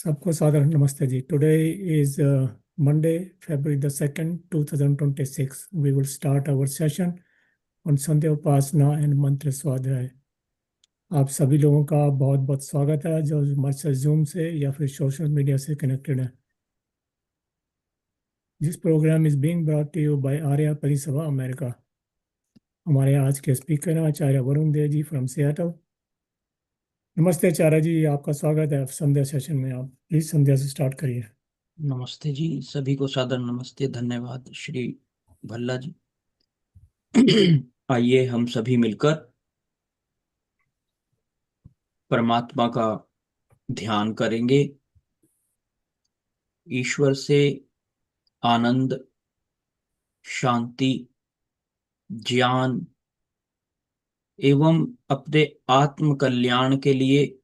सबको सादर नमस्ते जी. Today is Monday, February the 2nd, 2026. We will start our session on Sandhya Upasana and Mantra Swadhyay. आप सभी लोगों का बहुत बहुत स्वागत है जो हमारे साथ जूम से या फिर सोशल मीडिया से कनेक्टेड है. This programme is being brought to you by Arya Parisabha America. हमारे आज के स्पीकर हैं आचार्य वरुण देव जी फ्रॉम सियाटल. नमस्ते आचार्य जी, आपका स्वागत है संध्या सेशन में. आप प्लीज संध्या से स्टार्ट करिए. नमस्ते जी, सभी को सादर नमस्ते. धन्यवाद श्री भल्ला जी. आइए हम सभी मिलकर परमात्मा का ध्यान करेंगे. ईश्वर से आनंद, शांति, ज्ञान एवं अपने आत्म कल्याण के लिए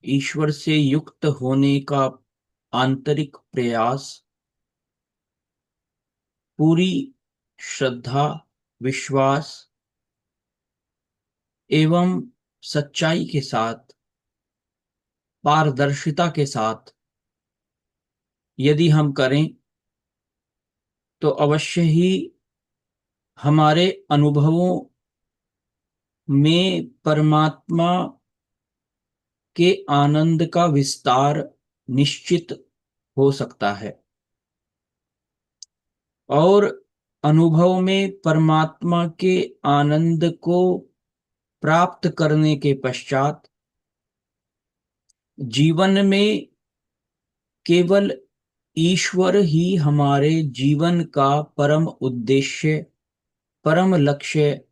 ईश्वर से युक्त होने का आंतरिक प्रयास पूरी श्रद्धा, विश्वास एवं सच्चाई के साथ, पारदर्शिता के साथ यदि हम करें तो अवश्य ही हमारे अनुभवों में परमात्मा के आनंद का विस्तार निश्चित हो सकता है. और अनुभव में परमात्मा के आनंद को प्राप्त करने के पश्चात जीवन में केवल ईश्वर ही हमारे जीवन का परम उद्देश्य, परम लक्ष्य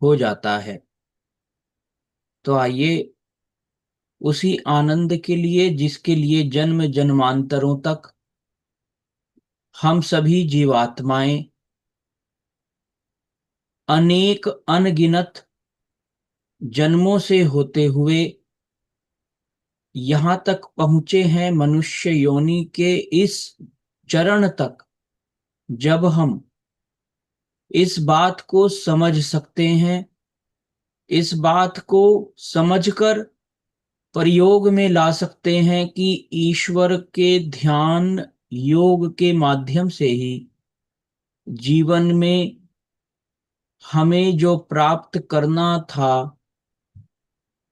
हो जाता है. तो आइए उसी आनंद के लिए, जिसके लिए जन्म जन्मांतरों तक हम सभी जीवात्माएं अनेक अनगिनत जन्मों से होते हुए यहाँ तक पहुँचे हैं, मनुष्य योनि के इस चरण तक, जब हम इस बात को समझ सकते हैं, इस बात को समझकर प्रयोग में ला सकते हैं कि ईश्वर के ध्यान योग के माध्यम से ही जीवन में हमें जो प्राप्त करना था,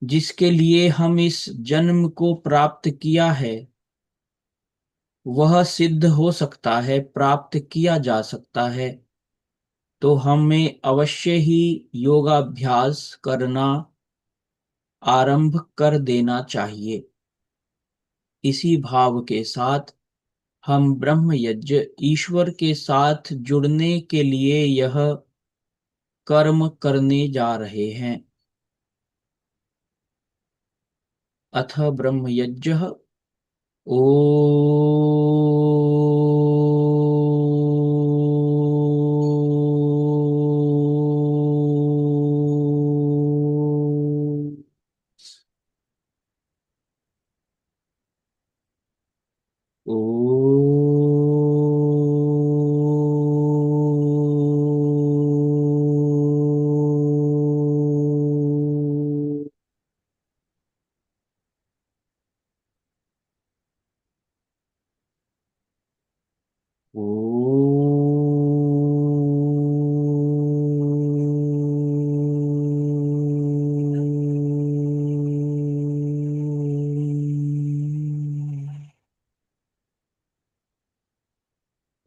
जिसके लिए हम इस जन्म को प्राप्त किया है, वह सिद्ध हो सकता है, प्राप्त किया जा सकता है. तो हमें अवश्य ही योगाभ्यास करना आरंभ कर देना चाहिए. इसी भाव के साथ हम ब्रह्म यज्ञ, ईश्वर के साथ जुड़ने के लिए यह कर्म करने जा रहे हैं. अथ ब्रह्म यज्ञ. ओ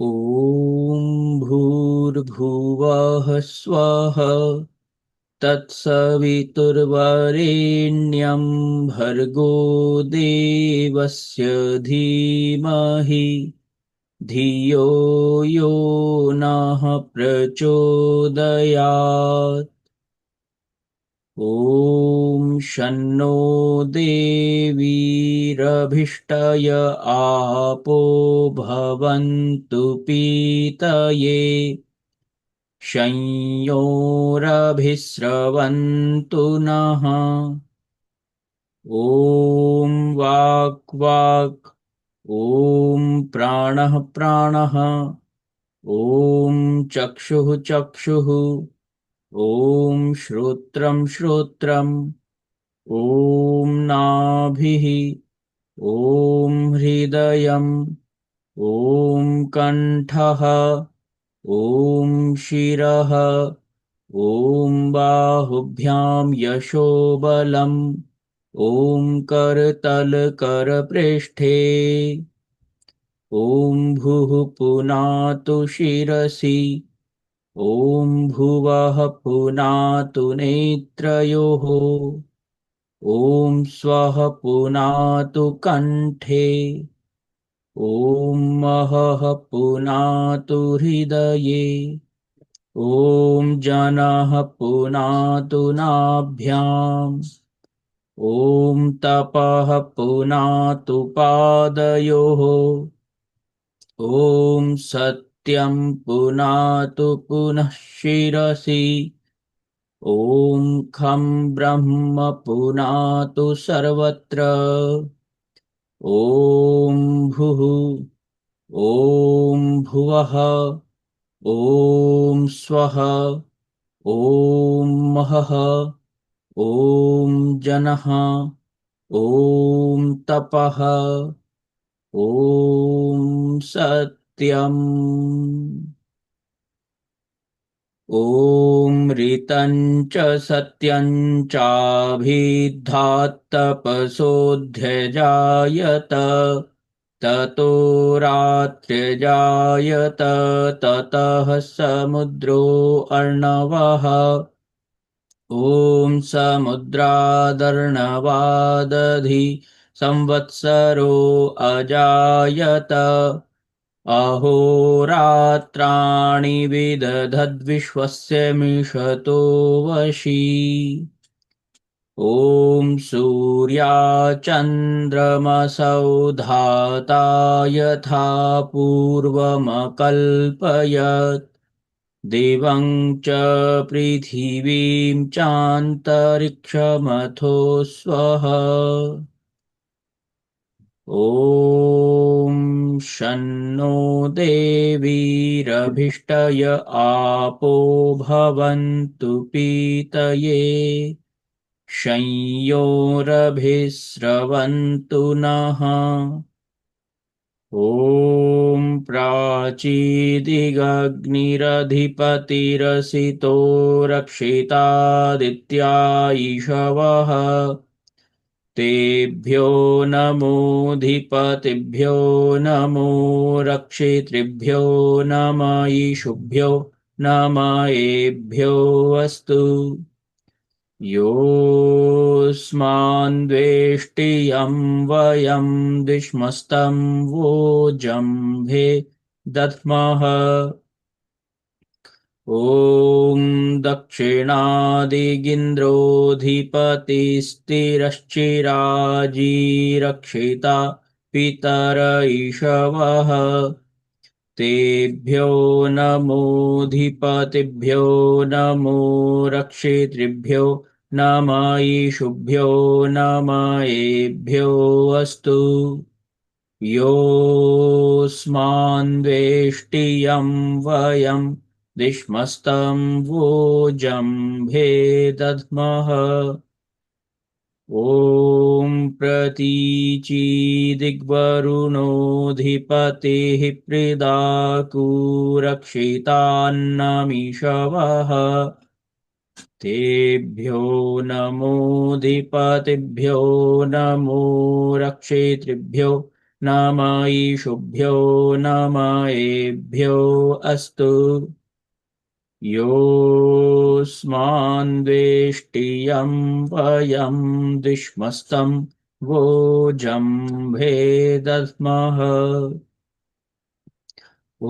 ॐ भूर्भुवः स्वः तत्सवितुर्वरेण्यं भर्गो देवस्य धीमहि धियो यो नः प्रचोदयात्. ॐ शन्नो देवीरभिष्टय आपो भवन्तु पीतये. संयोरभिस्रवन्तु नः. ॐ वाक् वाक्. ॐ प्राणः प्राणः. ॐ चक्षुः चक्षुः. ॐ श्रोत्रं श्रोत्रम्. ॐ नाभिः, ॐ हृदयम्, ॐ कण्ठः, ॐ शिरः, ॐ बाहुभ्यां यशोबलम्, ॐ करतलकरपृष्ठे, ॐ भुः पुनातु शिरसि, ॐ भुवः पुनातु नेत्रयोः, ॐ स्वः पुनातु कण्ठे, ॐ महः पुनातु हृदये, ॐ जनः पुनातु नाभ्याम्, ॐ तपः पुनातु पादयोः, ॐ सत्यं पुनातु पुनः शिरसि, ॐ खं ब्रह्म पुनातु सर्वत्र, ॐ भुः, ॐ भुवः, ॐ स्वः, ॐ महः, ॐ जनः, ॐ तपः, ॐ सत्यम्, ॐ ऋतं च सत्यं चाभिद्धात्तपसोऽध्यजायत, ततो रात्र्यजायत, ततः समुद्रो अर्णवः, ॐ समुद्रादर्णवादधि संवत्सरो अजायत, अहोरात्राणि विदधद्विश्वस्य मिषतो वशी, ॐ सूर्याचन्द्रमसौ धाता यथा पूर्वमकल्पयत्, दिवं च पृथिवीं चान्तरिक्षमथो स्वः, ॐ शन्नो देवीरभिष्टय आपो भवन्तु पीतये, संयोरभिस्रवन्तु नः, ॐ प्राचीदिगग्निरधिपतिरसितो रक्षितादित्या ईशवः, तेभ्यो नमोऽधिपतिभ्यो नमो रक्षितृभ्यो नम ईशुभ्यो नम एभ्यो अस्तु, योऽस्मान्द्वेष्टियं वयं दिश्मस्तं वो जम्भे दध्मः, ॐ दक्षिणादिगिन्द्रोऽधिपतिस्थिरश्चिराजीरक्षिता पितर ईशवः, तेभ्यो नमोऽधिपतिभ्यो नमो रक्षितृभ्यो नम ईशुभ्यो नम एभ्यो अस्तु, योऽस्मान्द्वेष्टियं वयं दिश्मस्तं वो जम्भे दध्मः, ॐ प्रतीचीदिग्वरुणोऽधिपतिः प्रीदाकुरक्षितान्नमीषवः, तेभ्यो नमोऽधिपतिभ्यो नमो रक्षितृभ्यो नम ईशुभ्यो नम एभ्यो अस्तु, योऽस्मान्द्वेष्टियं वयं दिश्मस्तं वो जम्भे दध्मः, ॐ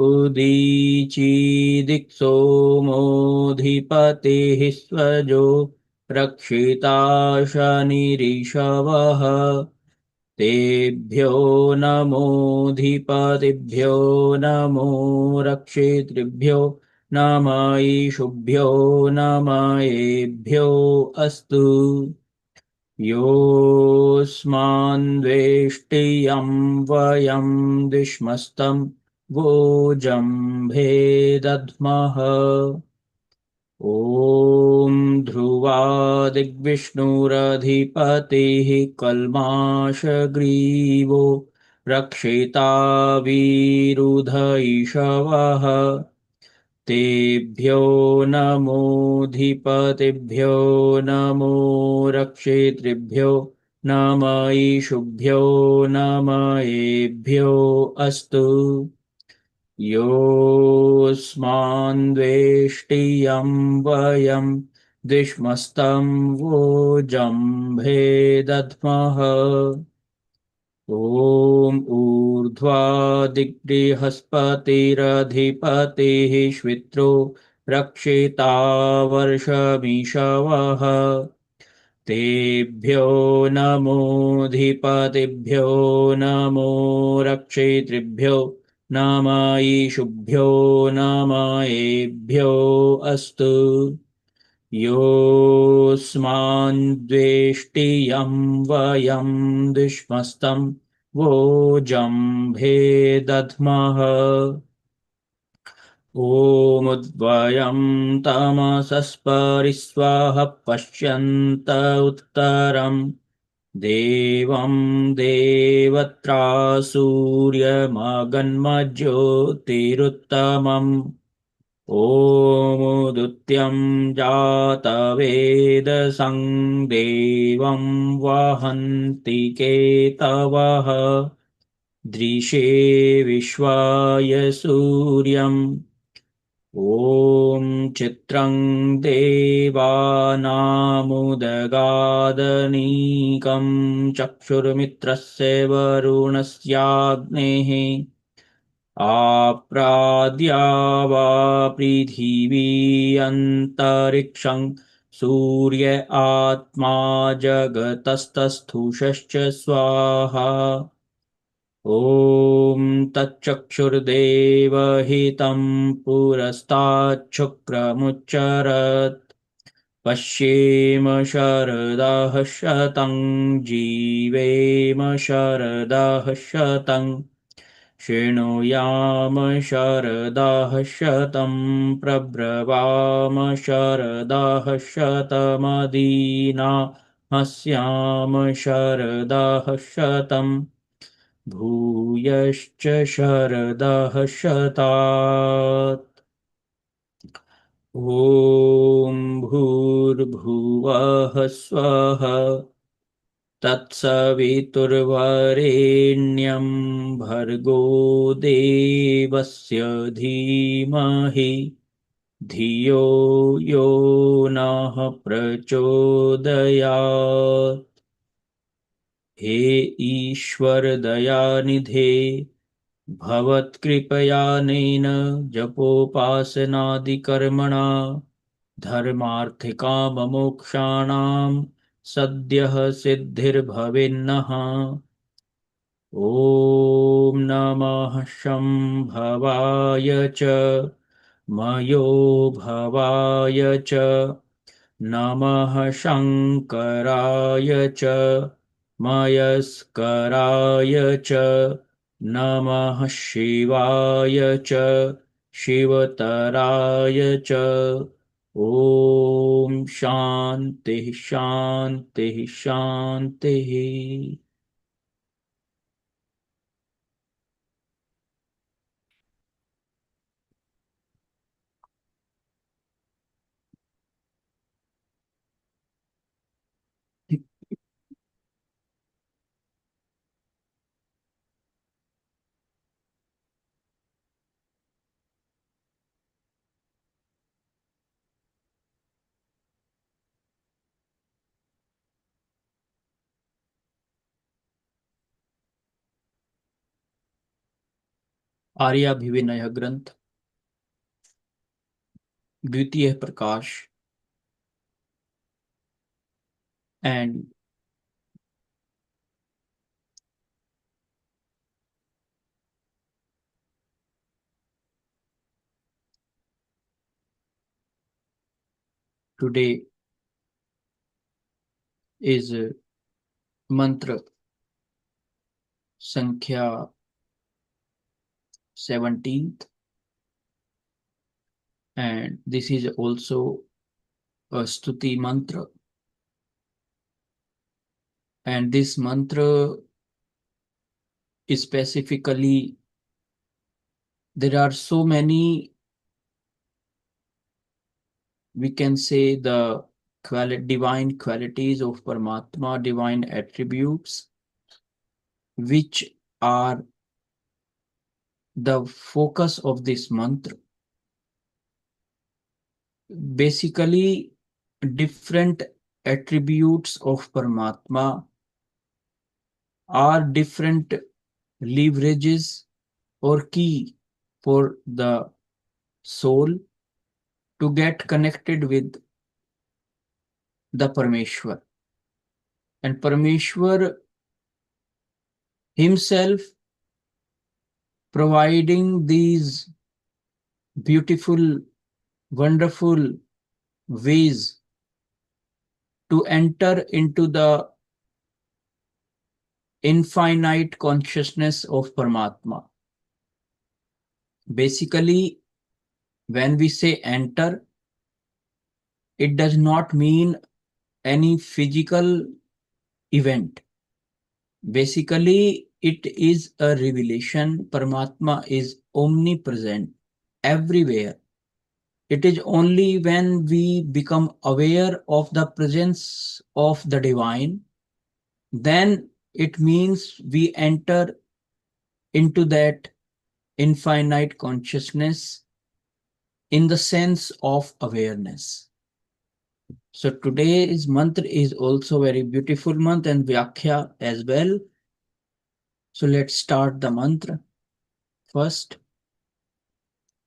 उदीचीदिक्सोमोऽधिपतिः स्वजो रक्षिता शनिरिषवः, तेभ्यो नमोऽधिपतिभ्यो नमो रक्षितृभ्यो नम ईशुभ्यो नम एभ्यो अस्तु, योऽस्मान्द्वेष्टियं वयं दिश्मस्तं वो जम्भे दध्मः, ॐ ध्रुवा दिग्विष्णुरधिपतिः कल्माषग्रीवो रक्षिता विरुधैषवः तेभ्यो नमोऽधिपतिभ्यो नमो रक्षितृभ्यो नम ईशुभ्यो नम एभ्यो अस्तु योऽस्मान्द्वेष्टियं वयं द्विष्मस्तं वोजम्भे दद्मः ॐ ऊर्ध्वादिग्बृहस्पतिरधिपतिः श्वित्रो रक्षिता वर्षमिषवः तेभ्यो नमोऽधिपतिभ्यो नमो रक्षितृभ्यो नम ईशुभ्यो नम एभ्यो अस्तु योऽस्मान्द्वेष्टियं वयं दुष्मस्तं वोजम्भे दद्मः ॐ उद्वयं तमसस्परिस्वाह पश्यन्त उत्तरं देवं देवत्रा सूर्यमगन्मज्योतिरुत्तमम् ॐ जातवेदसं देवं वहन्ति केतवः दृशे विश्वाय सूर्यम् ॐ चित्रं देवानामुदगादनीकं चक्षुर्मित्रस्य वरुणस्याग्नेः आप्राद्या वा पृथिवी अन्तरिक्षं सूर्य आत्मा जगतस्तस्थुषश्च स्वाहा ॐ तच्चक्षुर्देवहितं पुरस्ताच्छुक्रमुच्चरत् पश्येम शरदः शतं जीवेम शरदः शतं शृणुयाम शरदः शतं प्रब्रवाम शरदः शतमदीना हस्याम शरदः शतम् भूयश्च शरदः शतात् ॐ भूर्भुवः स्वः तत्सवितुर्वरेण्यं भर्गो देवस्य धीमहि धियो यो नः प्रचोदयात् हे ईश्वर दयानिधे भवत्कृपयानेन जपोपासनादिकर्मणा धर्मार्थिकाममोक्षाणां सद्यः सिद्धिर्भवेन्नः ॐ नमः शम्भवाय च मयो भवाय च नमः शङ्कराय च मयस्कराय च नमः शिवाय च शिवतराय च ॐ शान्तिः शान्तिः शान्तिः। आर्याभिविनय ग्रंथ द्वितीय प्रकाश and today is mantra संख्या 17th and this is also a stuti mantra, and this mantra is specifically, there are so many, we can say, the divine qualities of Paramatma, divine attributes, which are the focus of this mantra. Basically, different attributes of Paramatma are different leverages or key for the soul to get connected with the Parameshwar. And Parameshwar himself providing these beautiful, wonderful ways to enter into the infinite consciousness of Paramatma. Basically, when we say enter, it does not mean any physical event. Basically, it is a revelation. Paramatma is omnipresent everywhere. It is only when we become aware of the presence of the divine, then it means we enter into that infinite consciousness in the sense of awareness. So today's mantra is also very beautiful mantra and Vyakhya as well. So let's start the mantra first,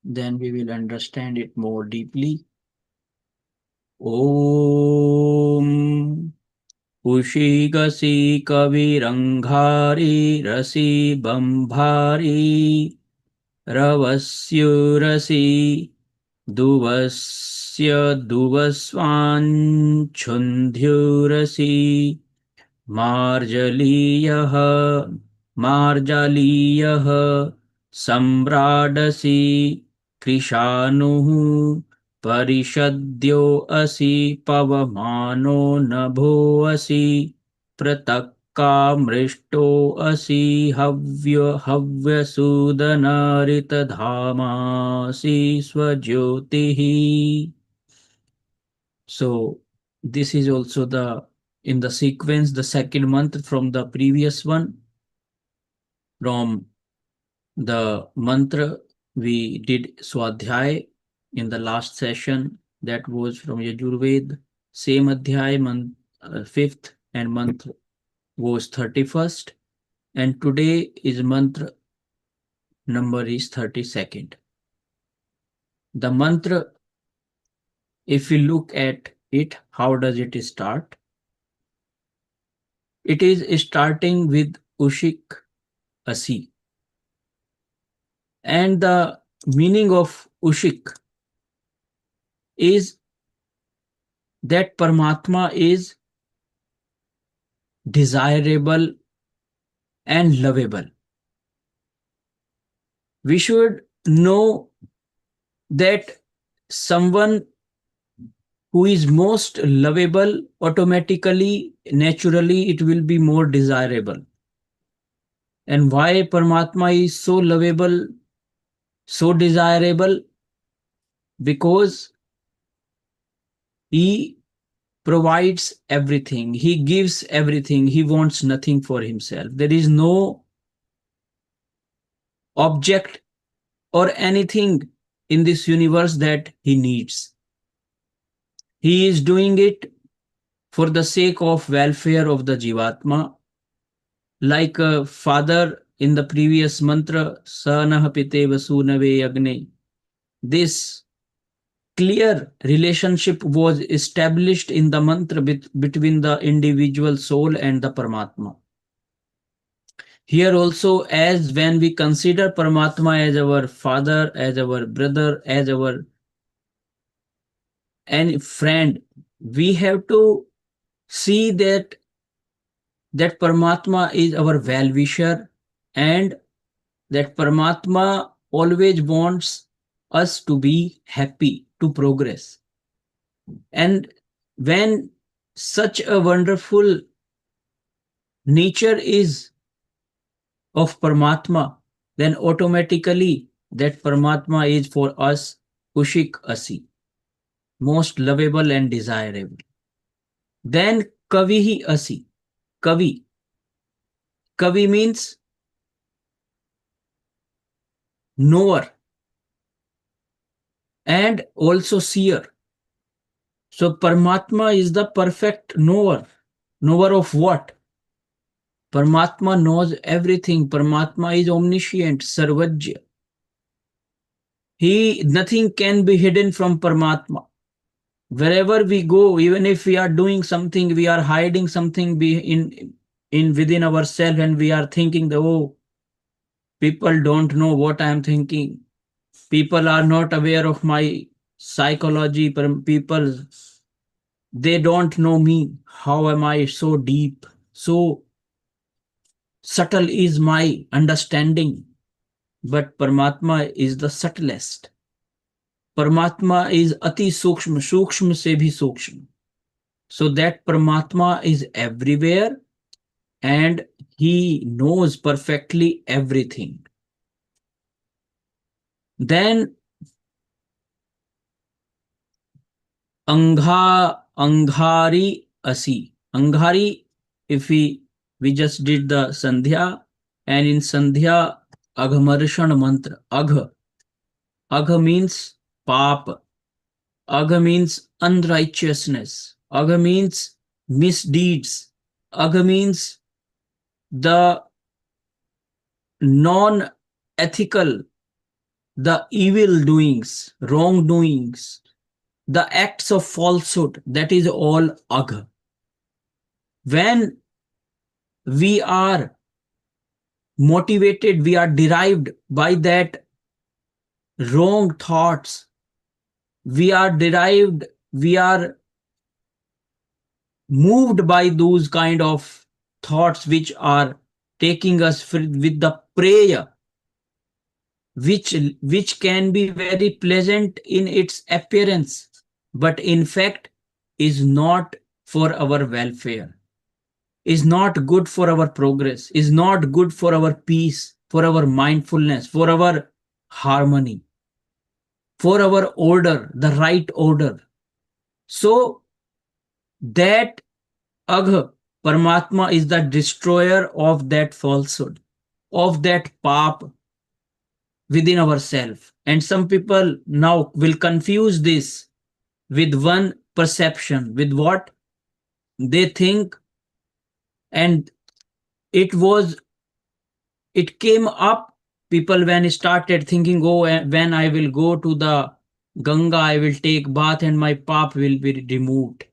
then we will understand it more deeply. Om Ushigasi Kavirangari Rasi Bambhari Ravasyurasi Duvasya Duvasvanchundhyurasi Marjaliyah Marjaliyah Samradasi Krishanuhu Parishadyo Asi Pavamano Nabho Asi Pratakka Mrishto Asi Havya Sudanarita Dhamasi Swajyotihi. So this is also the in the sequence, the second mantra from the previous one. From the mantra we did Swadhyay in the last session, that was from Yajurved, same Adhyay, fifth, and mantra was 31st, and today is mantra number is 32nd. The mantra, if we look at it, how does it start? It is starting with Ushik Asi. And the meaning of Ushik is that Paramatma is desirable and lovable. We should know that someone who is most lovable, automatically, naturally, it will be more desirable. And why Paramatma is so lovable, so desirable? Because he provides everything, he gives everything, he wants nothing for himself. There is no object or anything in this universe that he needs. He is doing it for the sake of welfare of the Jivatma. Like a father in the previous mantra, Sanah Pite Vasunave Agne. This clear relationship was established in the mantra between the individual soul and the Paramatma. Here also, as when we consider Paramatma as our father, as our brother, as our and friend, we have to see that Paramatma is our well-wisher, and that Paramatma always wants us to be happy, to progress. And when such a wonderful nature is of Paramatma, then automatically that Paramatma is for us Kushik Asi, most lovable and desirable. Then Kavihi Asi. Kavi. Kavi means knower and also seer. So Paramatma is the perfect knower. Knower of what? Paramatma knows everything. Paramatma is omniscient, Sarvajya. Nothing can be hidden from Paramatma. Wherever we go, even if we are doing something, we are hiding something in within ourselves, and we are thinking that, oh, people don't know what I am thinking. People are not aware of my psychology. People, they don't know me. How am I so deep? So subtle is my understanding. But Paramatma is the subtlest. Paramatma is ati sukshma, sukshma se bhi sukshma. So that Paramatma is everywhere and he knows perfectly everything. Then Anghari Asi. Anghari, if we just did the Sandhya, and in Sandhya, Aghamarshana mantra. Agha means pap. Agha means unrighteousness. Agha means misdeeds. Agha means the non ethical, the evil doings, wrongdoings, the acts of falsehood. That is all agha. When we are motivated, we are derived by that wrong thoughts, we are moved by those kind of thoughts which are taking us with the prayer, which can be very pleasant in its appearance, but in fact is not for our welfare, is not good for our progress, is not good for our peace, for our mindfulness, for our harmony, for our order, the right order. So that Agha, Paramatma is the destroyer of that falsehood, of that pap within ourselves. And some people now will confuse this with one perception, with what they think, and it was, it came up, people when started thinking, oh, when I will go to the Ganga, I will take bath and my pap will be removed.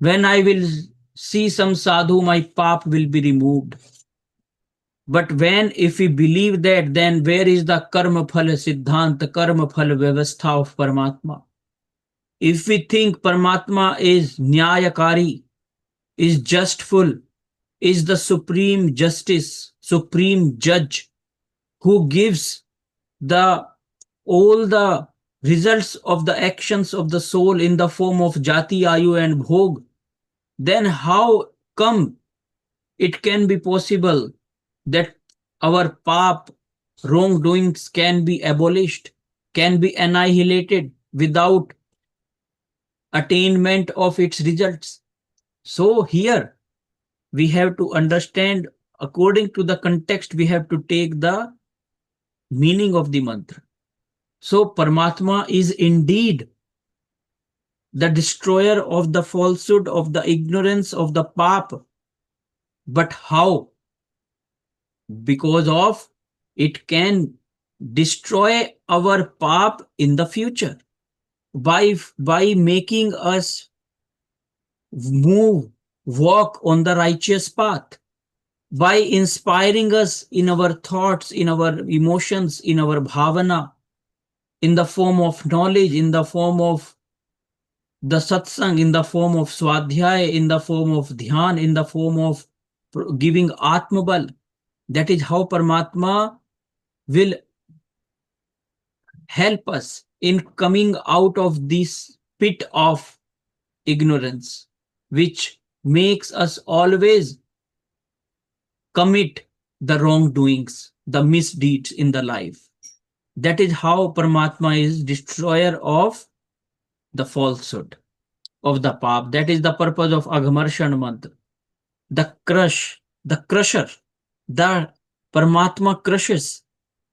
When I will see some sadhu, my pap will be removed. But when, if we believe that, then where is the karma phala siddhanta, karma phala vyavastha of Paramatma? If we think Paramatma is nyayakari, is justful, is the supreme justice, supreme judge, who gives the all the results of the actions of the soul in the form of jati, ayu, and bhog, then how come it can be possible that our pap wrongdoings can be abolished, can be annihilated without attainment of its results? So here we have to understand, according to the context, we have to take the meaning of the mantra. So Paramatma is indeed the destroyer of the falsehood, of the ignorance, of the pap. But how? Because of it can destroy our pap in the future by making us move, walk on the righteous path, by inspiring us in our thoughts, in our emotions, in our bhavana, in the form of knowledge, in the form of the satsang, in the form of swadhyaya, in the form of dhyan, in the form of giving atmabal. That is how Paramatma will help us in coming out of this pit of ignorance, which makes us always commit the wrongdoings, the misdeeds in the life. That is how Paramatma is destroyer of the falsehood, of the pap. That is the purpose of Agamarshan mantra. The crusher, the Paramatma crushes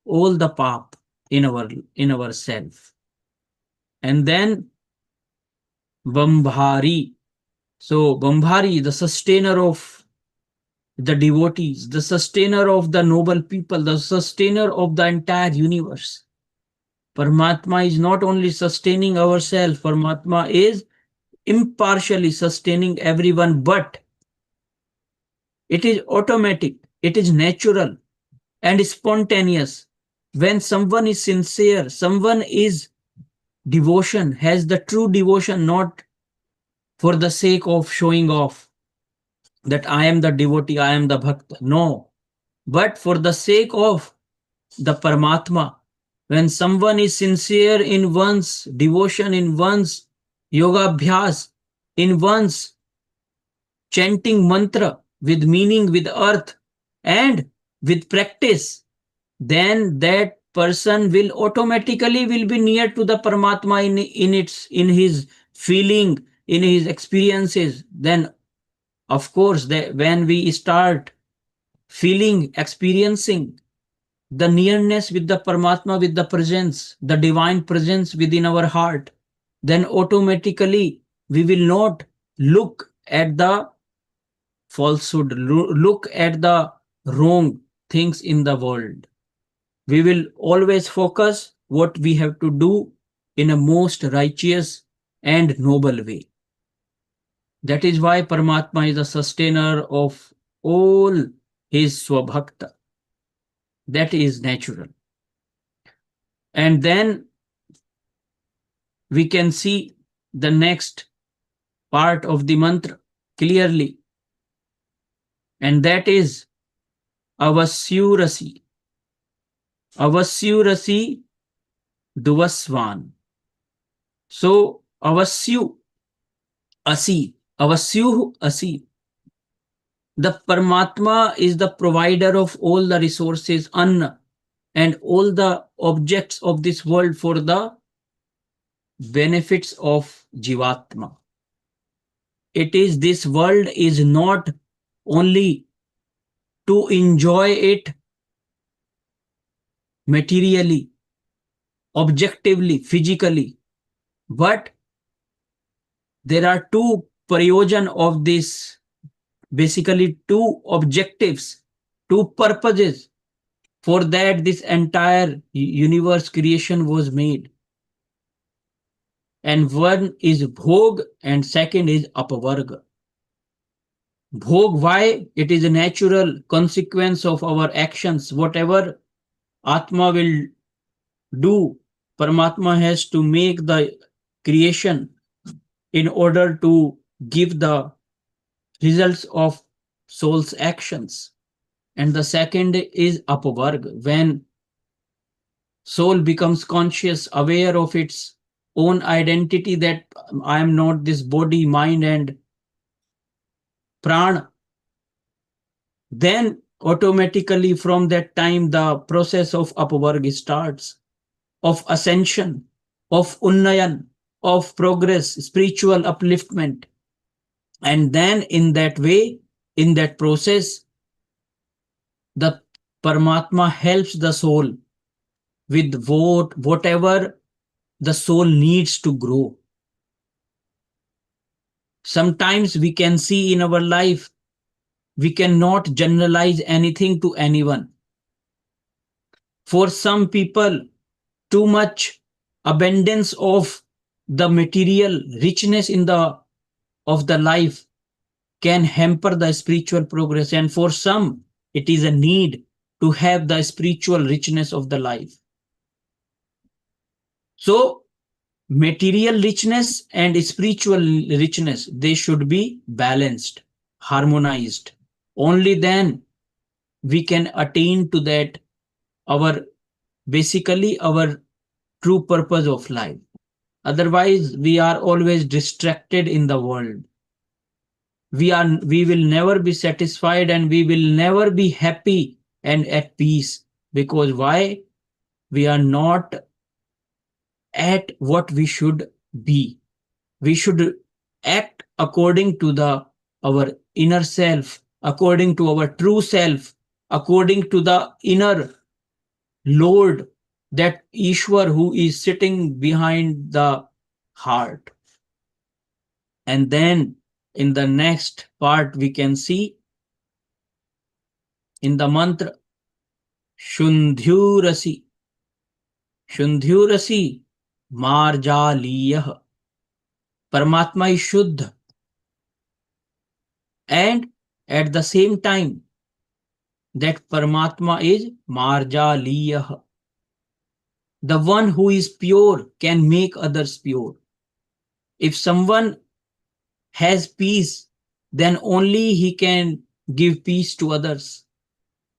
all the pap in ourself. And then Bambhari. So Bambhari, the sustainer of the devotees, the sustainer of the noble people, the sustainer of the entire universe. Paramatma is not only sustaining ourselves, Paramatma is impartially sustaining everyone, but it is automatic, it is natural and spontaneous. When someone is sincere, someone is devotion, has the true devotion, not for the sake of showing off that I am the devotee, I am the bhakta. No, but for the sake of the Paramatma. When someone is sincere in one's devotion, in one's yoga abhyas, in one's chanting mantra with meaning, with earth, and with practice, then that person will automatically will be near to the Paramatma in his feeling, in his experiences. Then of course when we start feeling, experiencing the nearness with the Paramatma, with the presence, the divine presence within our heart, then automatically we will not look at the falsehood, look at the wrong things in the world. We will always focus what we have to do in a most righteous and noble way. That is why Paramatma is the sustainer of all his Swabhakta. That is natural. And then we can see the next part of the mantra clearly, and that is Avasyurasi. Avasyurasi Duvasvan. So Avasyu Asi, Avasyuh Asi. The Paramatma is the provider of all the resources, Anna, and all the objects of this world for the benefits of Jivatma. It is, this world is not only to enjoy it materially, objectively, physically, but there are two prayojan of this, basically two objectives, two purposes. For that this entire universe creation was made. And one is bhog and second is apavarga. Bhog, why? It is a natural consequence of our actions. Whatever Atma will do, Paramatma has to make the creation in order to give the results of soul's actions. And the second is apavarga, when soul becomes conscious, aware of its own identity, that I am not this body, mind, and prana, then automatically from that time the process of apavarga starts, of ascension, of unnayan, of progress, spiritual upliftment. And then in that way, in that process, the Paramatma helps the soul with whatever the soul needs to grow. Sometimes we can see in our life, we cannot generalize anything to anyone. For some people, too much abundance of the material richness in the of the life can hamper the spiritual progress, and for some it is a need to have the spiritual richness of the life. So material richness and spiritual richness, they should be balanced, harmonized. Only then we can attain to that, our basically our true purpose of life. Otherwise, we are always distracted in the world. We will never be satisfied and we will never be happy and at peace. Because why? We are not at what we should be. We should act according to the our inner self, according to our true self, according to the inner Lord, that Ishwar who is sitting behind the heart. And then in the next part, we can see in the mantra Shundhyurasi. Shundhyurasi Marjaliyah. Paramatma is Shuddha. And at the same time, that Paramatma is Marjaliyah. The one who is pure can make others pure. If someone has peace, then only he can give peace to others.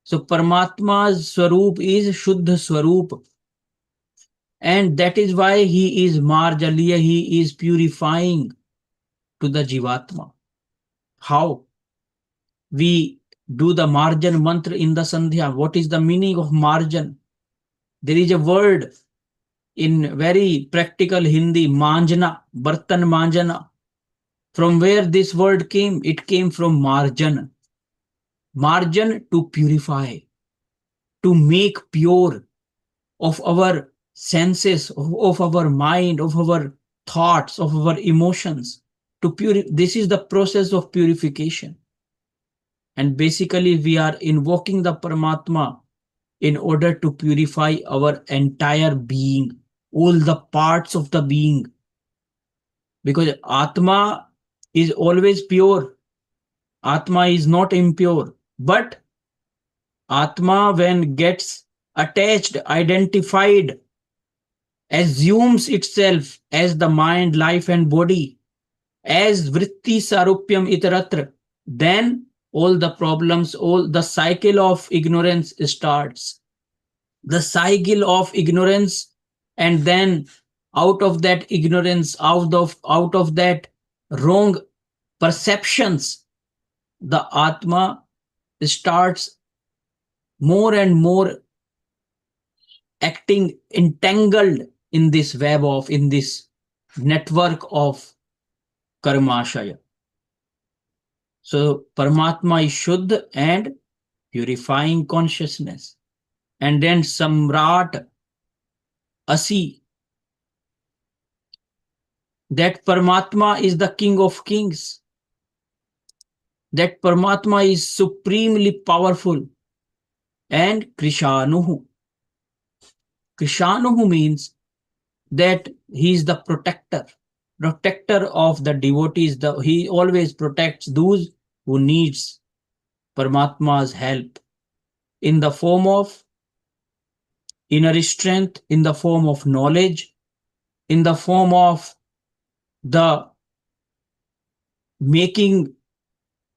So Paramatma's Swarup is Shuddha Swarup. And that is why he is Marjaliya, he is purifying to the Jivatma. How? We do the Marjan mantra in the Sandhya. What is the meaning of Marjan? There is a word in very practical Hindi, Manjana, Bartan Manjana. From where this word came? It came from Marjan. Marjan to purify, to make pure of our senses, of our mind, of our thoughts, of our emotions. This is the process of purification. And basically, we are invoking the Paramatma in order to purify our entire being, all the parts of the being. Because Atma is always pure. Atma is not impure. But Atma, when gets attached, identified, assumes itself as the mind, life, and body, as vritti sarupyam itaratra, then all the problems, all the cycle of ignorance starts. The cycle of ignorance, and then out of that ignorance, out of that wrong perceptions, the Atma starts more and more acting entangled in this web of, in this network of karmashaya. So Paramatma is Shuddha and purifying consciousness. And then Samrat Asi, that Paramatma is the King of Kings. That Paramatma is supremely powerful. And Krishanuhu. Krishanuhu means that he is the protector of the devotees. He always protects those who needs Paramatma's help in the form of inner strength, in the form of knowledge, in the form of the making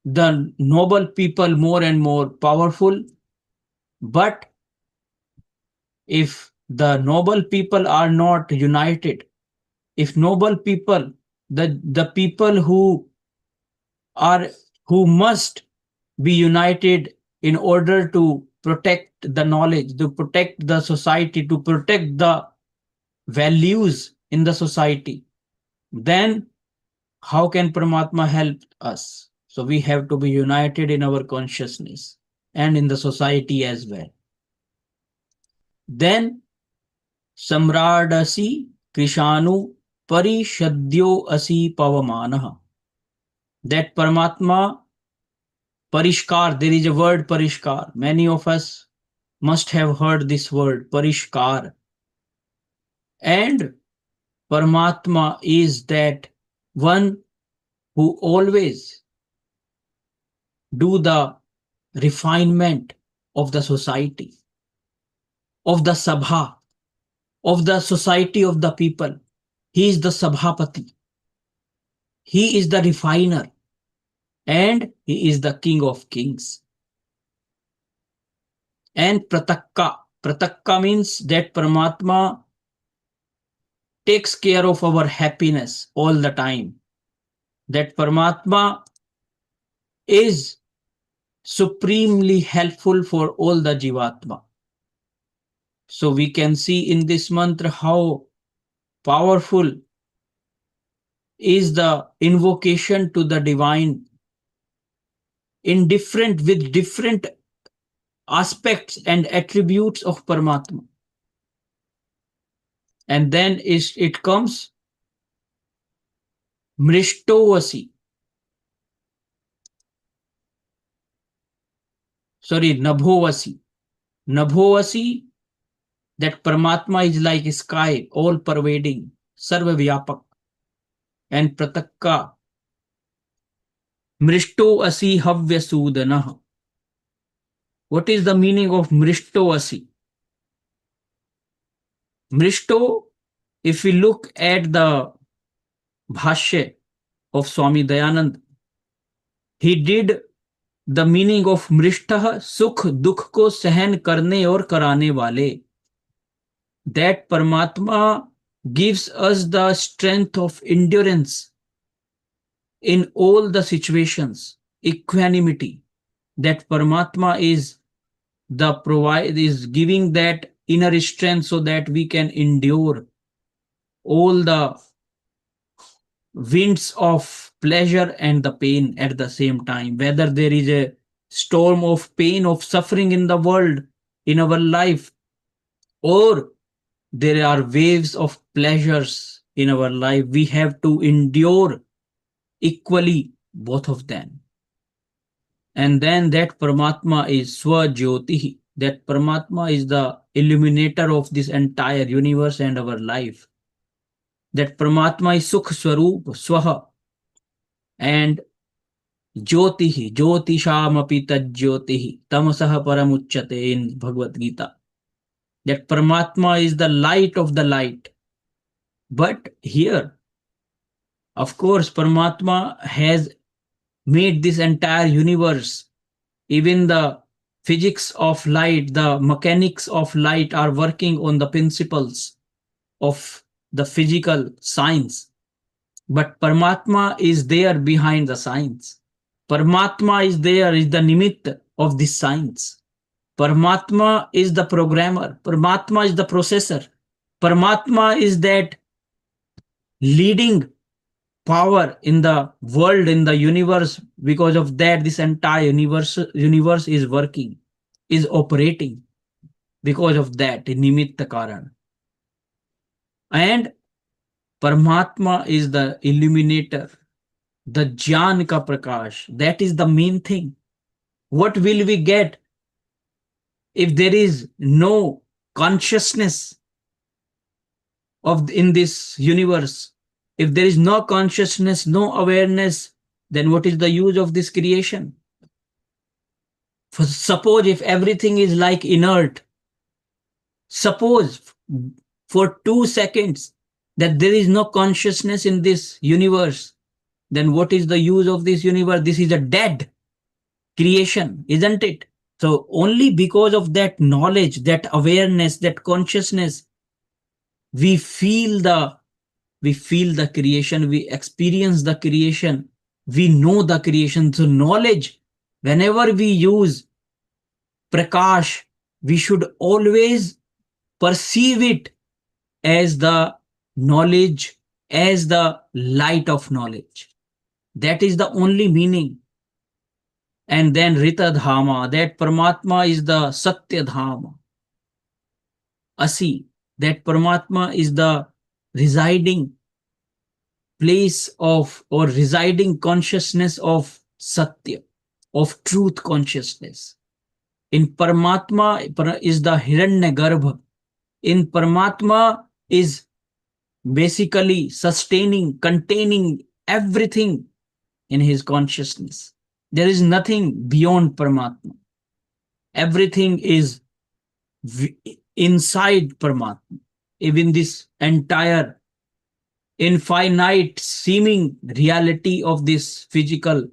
the noble people more and more powerful. But if the noble people are not united, if noble people, the people who must be united in order to protect the knowledge, to protect the society, to protect the values in the society, then how can Paramatma help us? So we have to be united in our consciousness and in the society as well. Then Samradasi Krishanu Parishadyo Asi Pavamanaha. That Paramatma Parishkar, there is a word Parishkar. Many of us must have heard this word Parishkar. And Paramatma is that one who always do the refinement of the society, of the sabha, of the society of the people. He is the Sabhapati. He is the refiner. And he is the King of Kings. And Pratakka. Pratakka means that Paramatma takes care of our happiness all the time. That Paramatma is supremely helpful for all the Jivatma. So we can see in this mantra how powerful is the invocation to the divine in different with different aspects and attributes of Paramatma. And then it comes Mrishtovasi. Sorry, Nabhovasi. Nabhovasi, that Paramatma is like sky, all pervading, Sarva Vyapak. And Pratakka, Mrishtovasi Havyasudanah. What is the meaning of Mrishtovasi? Mrishto, if we look at the Bhashya of Swami Dayanand, he did the meaning of Mrishtah, Sukh Dukh ko Sahan karne aur karane wale. That Paramatma gives us the strength of endurance in all the situations, equanimity. That Paramatma is is giving that inner strength so that we can endure all the winds of pleasure and the pain at the same time. Whether there is a storm of pain, of suffering in the world, in our life, or there are waves of pleasures in our life, we have to endure equally both of them. And then that Paramatma is Swajyotihi. That Paramatma is the illuminator of this entire universe and our life. That Paramatma is Sukh Swarup, Swaha. And Jyotihi, Jyotishamapi Tajyotihi, Tamasaha Paramuchyate in Bhagavad Gita. That Paramatma is the light of the light. But here, of course, Paramatma has made this entire universe. Even the physics of light, the mechanics of light are working on the principles of the physical science. But Paramatma is there behind the science. Paramatma is there, is the nimitta of this science. Paramatma is the programmer. Paramatma is the processor. Paramatma is that leading power in the world, in the universe. Because of that, this entire universe is working, is operating. Because of that, nimitta karan. And Paramatma is the illuminator, the Jnan ka prakash. That is the main thing. What will we get if there is no consciousness of in this universe? If there is no consciousness, no awareness, then what is the use of this creation? Suppose if everything is like inert, suppose for 2 seconds that there is no consciousness in this universe, then what is the use of this universe? This is a dead creation, isn't it? So only because of that knowledge, that awareness, that consciousness, we feel the creation, we experience the creation, we know the creation. So knowledge, whenever we use prakash, we should always perceive it as the knowledge, as the light of knowledge. That is the only meaning. And then Rita Dhama, that Paramatma is the Satya Dhama. Asi, that Paramatma is the residing place of, or residing consciousness of Satya, of truth consciousness. In Paramatma is the Hiranyagarbha. In Paramatma is basically sustaining, containing everything in his consciousness. There is nothing beyond Paramatma. Everything is inside Paramatma. Even this entire infinite seeming reality of this physical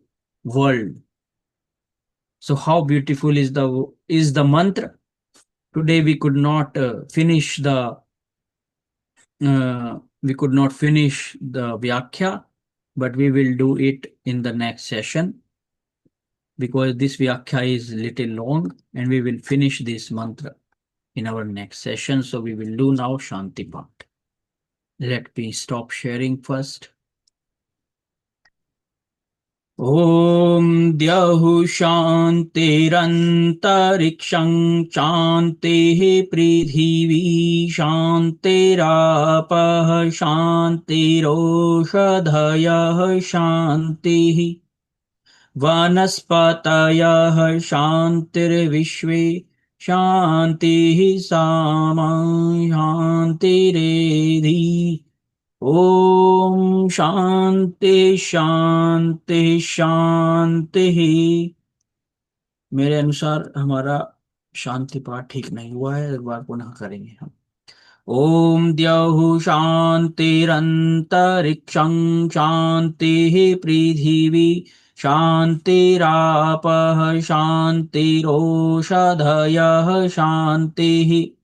world. So how beautiful is the mantra? Today we could not finish the we could not finish the Vyakhya, but we will do it in the next session because this Vyakhya is little long and we will finish this mantra in our next session. So we will do now Shanti Part. Let me stop sharing first. Om Dyahu Shantirantarikshan Shantihi Prithivi Shantirapah Shantiroshadhayah Shantihi Vanaspatayah Shantirvishve Shantihi Sama Shantiredhi Om Shanti शांति शांति। मेरे अनुसार हमारा शांति पाठ ठीक नहीं हुआ है, एक बार पुनः करेंगे हम। ओम द्यौः शांतिरंतरिक्षं शांतिः पृथिवी शांतिरापः शांतिरोषधयः शांतिः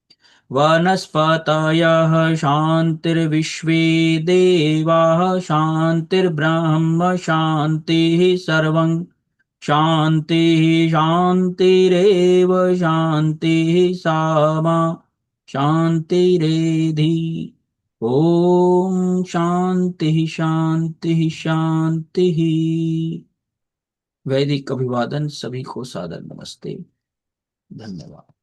वनस्पतयः शान्तिर्विश्वे देवाः शान्तिर्ब्रह्म शान्तिः सर्वं शान्तिः शान्तिरेव शान्तिः सामा शान्तिरेधि। ॐ शान्तिः शान्तिः शान्तिः। वैदिक अभिवादन सभी को सादर नमस्ते। धन्यवाद।